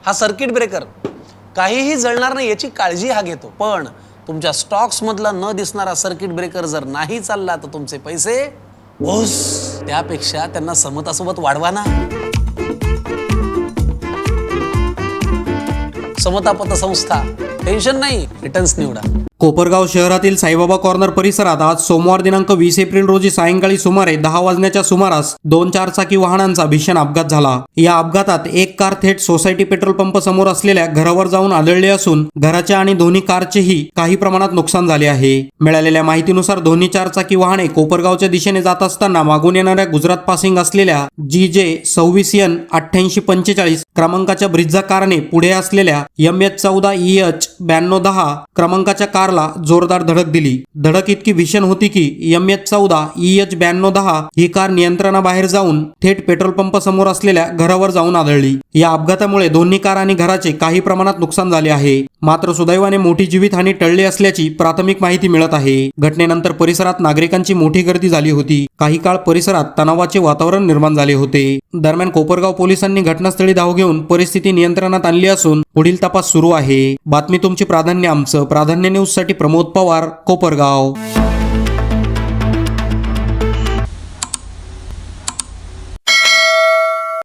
हा circuit breaker काहीही जळणार नाही याची काळजी हा घेतो, पण तुमच्या स्टॉक्स मधला न दिसणारा सर्किट ब्रेकर जर नाही चालला तर तुमचे पैसे ओस. त्यापेक्षा त्यांना समतासोबत वाढवा ना. समता पतसंस्था, टेन्शन नाही, रिटर्न्स निवडा. कोपरगाव शहरातील साईबाबा कॉर्नर परिसरात आज सोमवार दिनांक 20 एप्रिल रोजी सायंकाळी सुमारे 10 वाजण्याच्या सुमारास 2 चारचाकी वाहनांचा भीषण अपघात झाला. या अपघातात एक कार थेट सोसायटी पेट्रोल पंप समोर असलेल्या घरावर जाऊन आदळली असून घराच्या आणि दोन्ही कारचेही काही प्रमाणात नुकसान झाले आहे. मिळालेल्या माहितीनुसार दोन्ही चारचाकी वाहने कोपरगावच्या दिशेने जात असताना मागून येणाऱ्या गुजरात पासिंग असलेल्या GJ 26N 8845 क्रमांकाच्या ब्रिझा कारने पुढे असलेल्या MH14 EH 9210 क्रमांकाच्या कारला जोरदार धडक दिली. धडक इतकी भीषण होती की MH14 EH 9210 ही कार नियंत्रणाबाहेर जाऊन थेट पेट्रोल पंप समोर असलेल्या घरावर जाऊन आदळली. या अपघातामुळे दोन्ही कार आणि घराचे काही प्रमाणात नुकसान झाले आहे. मात्र सुदैवाने मोठी जीवितहानी टळली असल्याची प्राथमिक माहिती मिळत आहे. घटनेनंतर परिसरात नागरिकांची मोठी गर्दी झाली होती. काही काळ परिसरात तणावाचे वातावरण निर्माण झाले होते. दरम्यान कोपरगाव पोलिसांनी घटनास्थळी धाव घेऊन परिस्थिती नियंत्रणात आणली असून पुढील तपास सुरू आहे. बातमी तुमची, प्राधान्य आमचं. प्राधान्य न्यूज साठी प्रमोद पवार, कोपरगाव.